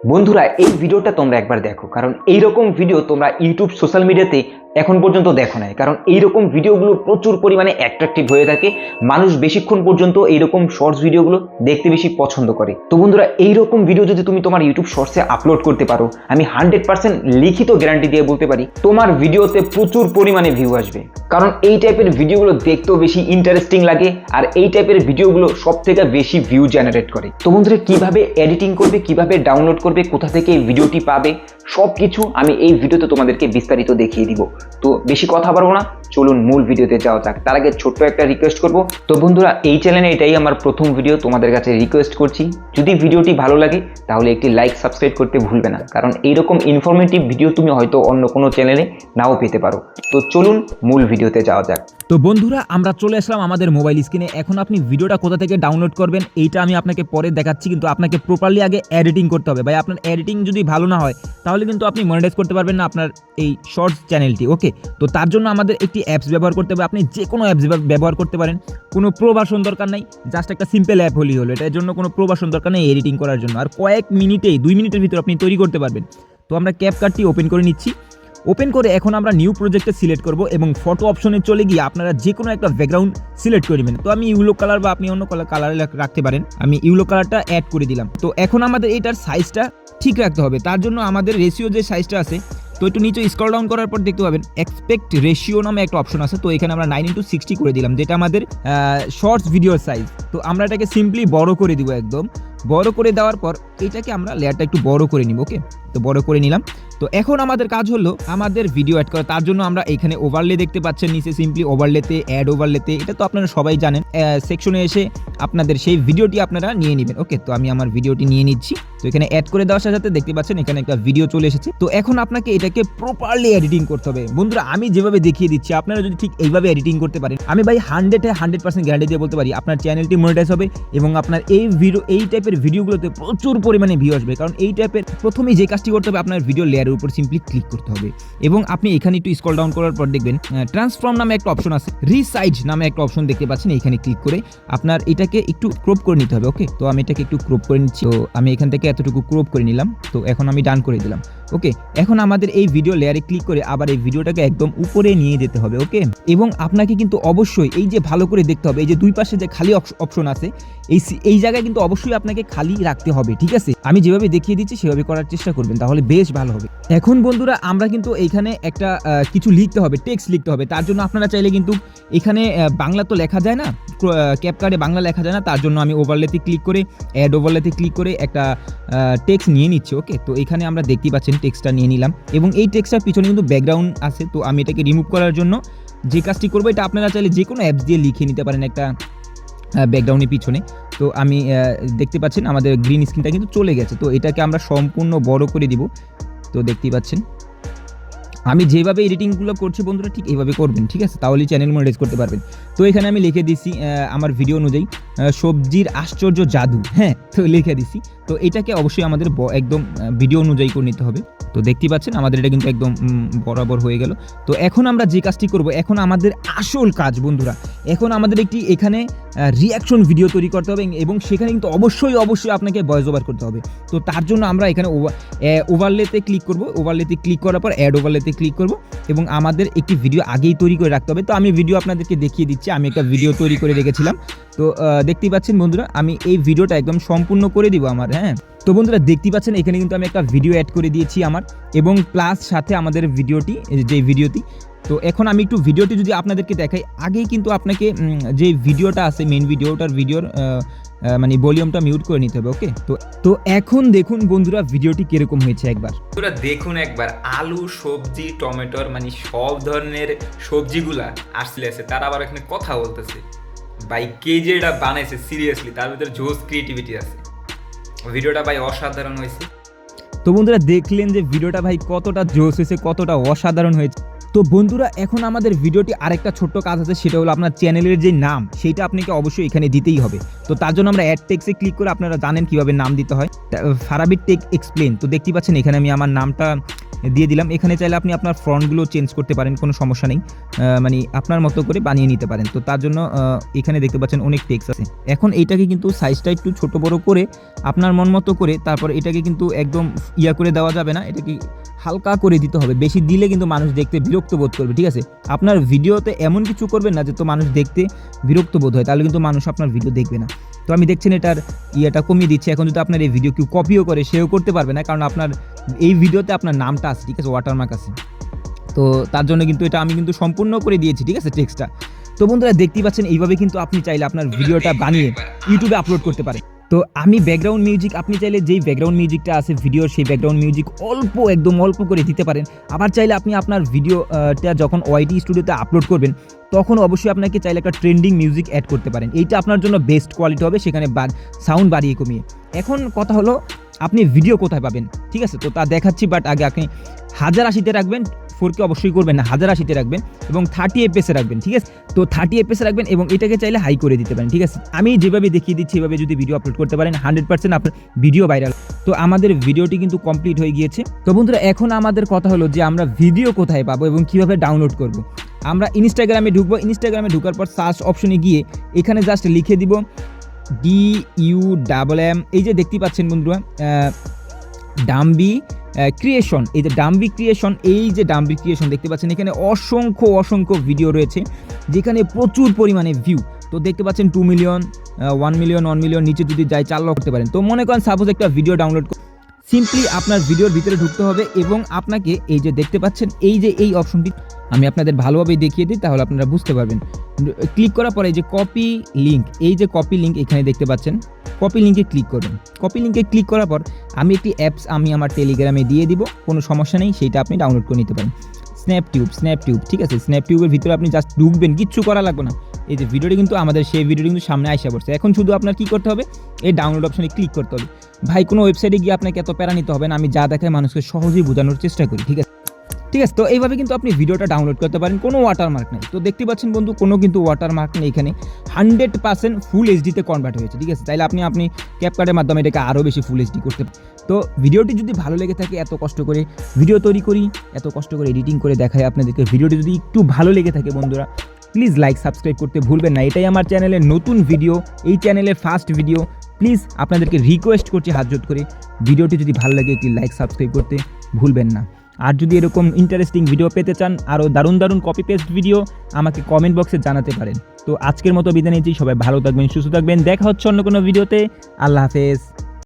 বন্ধুরা এই ভিডিওটা তোমরা একবার দেখো, কারণ এইরকম ভিডিও তোমরা ইউটিউব সোশ্যাল মিডিয়াতে এখন পর্যন্ত দেখো নাই। কারণ এইরকম ভিডিওগুলো প্রচুর পরিমাণে অ্যাট্রাকটিভ হয়ে থাকে, মানুষ বেশিক্ষণ পর্যন্ত এইরকম শর্টস ভিডিওগুলো দেখতে বেশি পছন্দ করে। তো বন্ধুরা এইরকম ভিডিও যদি তুমি তোমার ইউটিউব শর্টসে আপলোড করতে পারো, আমি 100% লিখিত গ্যারান্টি দিয়ে বলতে পারি তোমার ভিডিওতে প্রচুর পরিমাণে ভিউ আসবে। কারণ এই টাইপের ভিডিওগুলো দেখতেও বেশি ইন্টারেস্টিং লাগে, আর এই টাইপের ভিডিওগুলো সব থেকে বেশি ভিউ জেনারেট করে। তো বন্ধুরা কিভাবে এডিটিং করবে, কিভাবে ডাউনলোড করবে, কোথা থেকে এই ভিডিওটি পাবে, সব কিছু আমি এই ভিডিওতে তোমাদেরকে বিস্তারিত দেখিয়ে দিব। তো বেশি কথা বলবো না, চলুন মূল ভিডিওতে যাওয়া যাক। তার আগে ছোট্ট একটা রিকোয়েস্ট করব। তো বন্ধুরা এই চ্যানেলে এটাই আমার প্রথম ভিডিও, তোমাদের কাছে রিকোয়েস্ট করছি যদি ভিডিওটি ভালো লাগে তাহলে একটি লাইক সাবস্ক্রাইব করতে ভুলবে না, কারণ এইরকম ইনফরমেটিভ ভিডিও তুমি হয়তো অন্য কোনো চ্যানেলে নাও পেতে পারো। তো চলুন মূল ভিডিওতে যাওয়া যাক। তো বন্ধুরা আমরা চলে আসলাম আমাদের মোবাইল স্ক্রিনে। এখন আপনি ভিডিওটা কোথা থেকে ডাউনলোড করবেন এইটা আমি আপনাকে পরে দেখাচ্ছি, কিন্তু আপনাকে প্রপারলি আগে এডিটিং করতে হবে। ভাই আপনার এডিটিং যদি ভালো না হয় তাহলে কিন্তু আপনি মনিটাইজ করতে পারবেন না আপনার এই শর্টস চ্যানেলটি। ওকে, তো তার জন্য আমাদের একটি অ্যাপস ব্যবহার করতে হবে। আপনি যে কোনো অ্যাপস ব্যবহার করতে পারেন, কোনো প্রভাষণ দরকার নাই, জাস্ট একটা সিম্পল অ্যাপ হলেই হলো। এটার জন্য কোনো প্রভাষণ দরকার নেই এডিটিং করার জন্য, আর কয়েক মিনিটেই 2 মিনিটের ভিতরে আপনি তৈরি করতে পারবেন। তো আমরা ক্যাপকাটটি ওপেন করে নিচ্ছি। ওপেন করে এখন আমরা নিউ প্রজেক্টে সিলেক্ট করব এবং ফটো অপশনে চলে গিয়ে আপনারা যে কোনো একটা ব্যাকগ্রাউন্ড সিলেক্ট করে নেবেন। তো আমি ইউলো কালার বা আপনি অন্য কালারে রাখতে পারেন, আমি ইউলো কালারটা অ্যাড করে দিলাম। তো এখন আমাদের এটার সাইজটা ঠিক রাখতে হবে, তার জন্য আমাদের রেশিও যে সাইজটা আছে, তো একটু নিচে স্ক্রল ডাউন করার পর দেখতে পাবেন এক্সপেক্ট রেশিও নামে একটা অপশন আছে। তো এখানে আমরা 9:60 করে দিলাম, যেটা আমাদের শর্টস ভিডিওর সাইজ। তো আমরা এটাকে সিম্পলি বড় করে দিব, একদম বড় করে দেওয়ার পর এটাকে আমরা লেয়ারটা একটু বড় করে নিব। ওকে, তো বড় করে নিলাম। তো এখন আমাদের কাজ হলো আমাদের ভিডিও অ্যাড করা। তার জন্য আমরা এখানে ওভারলে দেখতে পাচ্ছেন নিচে, সিম্পলি ওভারলেতে অ্যাড ওভারলেতে, এটা তো আপনারা সবাই জানেন। সেকশনে এসে আপনাদের সেই ভিডিওটি আপনারা নিয়ে নেবেন। ওকে, তো আমি আমার ভিডিওটি নিয়ে নিচ্ছি। তো এখানে অ্যাড করে দেওয়ার সাথে সাথে দেখতে পাচ্ছেন এখানে একটা ভিডিও চলে এসেছে। তো এখন আপনাকে এটাকে প্রপারলি এডিটিং করতে হবে। বন্ধুরা আমি যেভাবে দেখিয়ে দিচ্ছি আপনারা যদি ঠিক এইভাবে এডিটিং করতে পারেন, আমি ভাই 100% গ্যারান্টি দিয়ে বলতে পারি আপনার চ্যানেলটি মনিটাইজ হবে এবং আপনার এই টাইপের ভিডিওগুলোতে প্রচুর পরিমাণে ভিউ আসবে। কারণ এই টাইপের প্রথমেই যে কাজটি করতে হবে, আপনার ভিডিও লেয়ারের উপর সিম্পলি ক্লিক করতে হবে এবং আপনি এখানে একটু স্ক্রল ডাউন করার পর দেখবেন ট্রান্সফর্ম নামে একটা অপশন আছে, রিসাইজ নামে একটা অপশন দেখতে পাচ্ছেন। এখানে ক্লিক করে আপনার এটাকে একটু ক্রপ করে নিতে হবে। ওকে, তো আমি এটাকে একটু ক্রপ করে নিচ্ছি। তো আমি এখান থেকে এতটুকু ক্রপ করে নিলাম। তো এখন আমি ডান করে দিলাম। ওকে, এখন আমাদের এই ভিডিও লেয়ারে ক্লিক করে আবার এই ভিডিওটাকে একদম উপরে নিয়ে যেতে হবে। ওকে, এবং আপনাকে কিন্তু অবশ্যই এই যে ভালো করে দেখতে হবে, এই যে দুই পাশে যে খালি অপশন আছে এই জায়গায় কিন্তু অবশ্যই আপনাকে খালি রাখতে হবে। ঠিক আছে, আমি যেভাবে দেখিয়ে দিচ্ছি সেভাবে করার চেষ্টা করবেন, তাহলে বেশ ভালো হবে। এখন বন্ধুরা আমরা কিন্তু এইখানে একটা কিছু লিখতে হবে, টেক্সট লিখতে হবে। তার জন্য আপনারা চাইলে কিন্তু এখানে বাংলা তো লেখা যায় না, ক্যাপকাটে বাংলা লেখা যায় না, তার জন্য আমি ওভারলেতে ক্লিক করে অ্যাড ওভারলেতে ক্লিক করে একটা টেক্সট নিয়ে নিচ্ছি। ওকে, তো এখানে আমরা দেখতেই পাচ্ছেন টেক্সটটা নিয়ে নিলাম এবং এই টেক্সটটার পিছনে কিন্তু ব্যাকগ্রাউন্ড আছে। তো আমি এটাকে রিমুভ করার জন্য যে কাজটি করবো, এটা আপনারা চাইলে যে কোনো অ্যাপস দিয়ে লিখে নিতে পারেন একটা ব্যাকগ্রাউন্ডের পিছনে। তো আমি দেখতে পাচ্ছেন আমাদের গ্রিন স্ক্রিনটা কিন্তু চলে গেছে। তো এটাকে আমরা সম্পূর্ণ বড় করে দিব। তো দেখতেই পাচ্ছেন আমি যেভাবে এডিটিংগুলো করছি বন্ধুরা ঠিক এইভাবে করবেন, ঠিক আছে, তাহলেই চ্যানেল মনিটাইজ করতে পারবেন। তো এখানে আমি লিখে দিচ্ছি আমার ভিডিও অনুযায়ী সবজির আশ্চর্য জাদু। হ্যাঁ, তো লিখে দিচ্ছি। তো এটাকে অবশ্যই আমাদের একদম ভিডিও অনুযায়ী করে নিতে হবে। তো দেখতেই পাচ্ছেন আমাদের এটা কিন্তু একদম বরাবর হয়ে গেল। তো এখন আমরা যে কাজটি করব, এখন আমাদের আসল কাজ বন্ধুরা, এখন আমাদের একটি এখানে রিয়াকশন ভিডিও তৈরি করতে হবে এবং সেখানে কিন্তু অবশ্যই আপনাকে ভয়েস ওভার করতে হবে। তো তার জন্য আমরা এখানে ওভারলেতে ক্লিক করব। ওভারলেতে ক্লিক করার পর অ্যাড ওভারলেতে ক্লিক করব এবং আমাদের একটি ভিডিও আগেই তৈরি করে রাখতে হবে। তো আমি ভিডিও আপনাদেরকে দেখিয়ে দিচ্ছি, আমি একটা ভিডিও তৈরি করে রেখেছিলাম। তো দেখতেই পাচ্ছেন বন্ধুরা আমি এই ভিডিওটা একদম সম্পূর্ণ করে দিব আমার। হ্যাঁ, তো বন্ধুরা দেখতেই পাচ্ছেন এখানে কিন্তু আমি একটা ভিডিও অ্যাড করে দিয়েছি আমার, এবং প্লাস সাথে আমাদের ভিডিওটি, যে ভিডিওটি। তো এখন আমি একটু ভিডিওটি যদি আপনাদেরকে দেখাই, আগেই কিন্তু আপনাকে যে ভিডিওটা আছে মেইন ভিডিওর মানে ভলিউমটা মিউট করে নিতে হবে। ওকে, তো এখন দেখুন বন্ধুরা ভিডিওটি কিরকম হয়েছে একবার। বন্ধুরা দেখুন একবার, আলু সবজি টমেটোর মানে সব ধরনের সবজিগুলা আসলে আছে, তার আবার এখানে কথা বলতেছে। ভাই কে যে এটা বানাইছে সিরিয়াসলি, তার ভিতরে জোস ক্রিয়েটিভিটি আছে। ভিডিওটা ভাই অসাধারণ হয়েছে। তো বন্ধুরা দেখলেন যে ভিডিওটা ভাই কতটা জোস হয়েছে, কতটা অসাধারণ হয়েছে। তো বন্ধুরা এখন আমাদের ভিডিওটি আরেকটা ছোট্ট কাজ আছে, সেটা হলো আপনার চ্যানেলের যে নাম সেইটা আপনাকে অবশ্যই এখানে দিতেই হবে। তো তার জন্য আমরা অ্যাড টেক্সে ক্লিক করে, আপনারা জানেন কিভাবে নাম দিতে হয়, ফারাবি টেক এক্সপ্লেন। তো দেখতে পাচ্ছেন এখানে আমি আমার নামটা দিয়ে দিলাম। এখানে চাইলে আপনি আপনার ফন্টগুলো চেঞ্জ করতে পারেন, কোনো সমস্যা নেই, মানে আপনার মতো করে বানিয়ে নিতে পারেন। তো তার জন্য এখানে দেখতে পাচ্ছেন অনেক টেক্সট আছে। এখন এইটাকে কিন্তু সাইজটা একটু ছোট বড় করে আপনার মন মতো করে তারপর এটাকে কিন্তু একদম করে দেওয়া যাবে না, এটাকে হালকা করে দিতে হবে। বেশি দিলে কিন্তু মানুষ দেখতে বিরক্ত বোধ করবে, ঠিক আছে? আপনার ভিডিওতে এমন কিছু করবেন না যে তো মানুষ দেখতে বিরক্ত বোধ হয়, তাহলে কিন্তু মানুষ আপনার ভিডিও দেখবে না। তো আমি দেখছেন এটার কমিয়ে দিচ্ছি। এখন যদি আপনার এই ভিডিও কেউ কপিও করে সেও করতে পারবে না, কারণ আপনার এই ভিডিওতে আপনার নামটা আছে, ঠিক আছে, ওয়াটারমার্ক আছে। তো তার জন্য কিন্তু এটা আমি কিন্তু সম্পূর্ণ করে দিয়েছি, ঠিক আছে, টেক্সটটা। তো বন্ধুরা দেখতেই পাচ্ছেন এইভাবে কিন্তু আপনি চাইলে আপনার ভিডিওটা বানিয়ে ইউটিউবে আপলোড করতে পারেন। তো আমি ব্যাকগ্রাউন্ড মিউজিক, আপনি চাইলে যেই ব্যাকগ্রাউন্ড মিউজিকটা আছে ভিডিওর সেই ব্যাকগ্রাউন্ড মিউজিক একদম অল্প করে দিতে পারেন। আবার চাইলে আপনি আপনার ভিডিওটা যখন ওয়াইটি স্টুডিওতে আপলোড করবেন তখন অবশ্যই আপনাকে চাইলে একটা ট্রেন্ডিং মিউজিক অ্যাড করতে পারেন। এইটা আপনার জন্য বেস্ট কোয়ালিটি হবে, সেখানে সাউন্ড বাড়িয়ে কমিয়ে। এখন কথা হলো আপনি ভিডিও কোথায় পাবেন, ঠিক আছে? তো তা দেখাচ্ছি, বাট আগে আপনি 1080-তে রাখবেন, 4K অবশ্যই করবেন না, 1080-তে রাখবেন এবং 30 FPS রাখবেন, ঠিক আছে? তো 30 FPS রাখবেন এবং এটাকে চাইলে হাই করে দিতে পারেন, ঠিক আছে? আমি যেভাবে দেখিয়ে দিচ্ছি এভাবে যদি ভিডিও আপলোড করতে পারেন 100% আপনার ভিডিও ভাইরাল। তো আমাদের ভিডিওটি কিন্তু কমপ্লিট হয়ে গিয়েছে। তো বন্ধুরা এখন আমাদের কথা হলো যে আমরা ভিডিও কোথায় পাবো এবং কিভাবে ডাউনলোড করব। আমরা ইনস্টাগ্রামে ঢুকবো, ইনস্টাগ্রামে ঢোকার পর সার্চ অপশনে গিয়ে এখানে জাস্ট লিখে দিব DUMM, এই যে দেখতে পাচ্ছেন বন্ধুরা ডাম্বি ক্রিয়েশন, এই যে ডাম্বি ক্রিয়েশন, এই যে ডাম্বি ক্রিয়েশন দেখতে পাচ্ছেন এখানে অসংখ্য ভিডিও রয়েছে যেখানে প্রচুর পরিমাণে ভিউ। তো দেখতে পাচ্ছেন 2 মিলিয়ন, 1 মিলিয়ন, 1 মিলিয়ন, নিচে যদি যাই 4 লাখ করতে পারেন। তো মনে করেন সাপোজ একটা ভিডিও ডাউনলোড, সিম্পলি আপনার ভিডিওর ভিতরে ঢুকতে হবে এবং আপনাকে এই যে দেখতে পাচ্ছেন এই যে এই অপশনটি আমি আপনাদের ভালোভাবে দেখিয়ে দিই, তাহলে আপনারা বুঝতে পারবেন। ক্লিক করার পরে এই যে কপি লিঙ্ক, এই যে কপি লিঙ্ক এখানে দেখতে পাচ্ছেন, কপি লিঙ্কে ক্লিক করবেন। কপি লিঙ্কে ক্লিক করার পর আমি একটি অ্যাপস আমি আমার টেলিগ্রামে দিয়ে দিব, কোনো সমস্যা নেই, সেইটা আপনি ডাউনলোড করে নিতে পারেন। স্ন্যাপটিউব, ঠিক আছে? স্ন্যাপটিউবের ভিতরে আপনি জাস্ট ঢুকবেন, কিচ্ছু করা লাগবে না। এই যে ভিডিওটি কিন্তু আমাদের সেই ভিডিওটি কিন্তু সামনে আইসা পড়ছে। এখন শুধু আপনার কি করতে হবে, এই ডাউনলোড অপশনে ক্লিক করতে হবে। ভাই কোনো ওয়েবসাইটে গিয়ে আপনাকে এত প্যারা নিতে হবে না, আমি যা দেখাই মানুষকে সহজেই বোঝানোর চেষ্টা করি, ঠিক আছে? তো এইভাবে কিন্তু আপনি ভিডিওটা ডাউনলোড করতে পারেন, কোনো ওয়াটারমার্ক নেই। তো দেখতে পাচ্ছেন বন্ধু, কোনো কিন্তু ওয়াটারমার্ক নেই এখানে, 100% ফুল এইচডিতে কনভার্ট হয়েছে, ঠিক আছে? তাইলে আপনি ক্যাপকাটের মাধ্যমে এটাকে আরও বেশি ফুল এইচডি করতে পারেন। তো ভিডিওটি যদি ভালো লেগে থাকে, এত কষ্ট করে ভিডিও তৈরি করি, এত কষ্ট করে এডিটিং করে দেখাই আপনাদেরকে, ভিডিওটি যদি একটু ভালো লেগে থাকে বন্ধুরা প্লিজ লাইক সাবস্ক্রাইব করতে ভুলবেন না। এটাই আমার চ্যানেলের নতুন ভিডিও, এই চ্যানেলের ফার্স্ট ভিডিও। প্লিজ আপনাদেরকে রিকোয়েস্ট করছি হাত জোড় করে, ভিডিওটি যদি ভালো লাগে একটি লাইক সাবস্ক্রাইব করতে ভুলবেন না। আর যদি এরকম ইন্টারেস্টিং ভিডিও পেতে চান, আরও দারুণ কপি পেস্ট ভিডিও, আমাকে কমেন্ট বক্সে জানাতে পারেন। তো আজকের মতো বিদায় নিচ্ছি, সবাই ভালো থাকবেন, সুস্থ থাকবেন, দেখা হচ্ছে অন্য কোনো ভিডিওতে। আল্লাহ হাফেজ।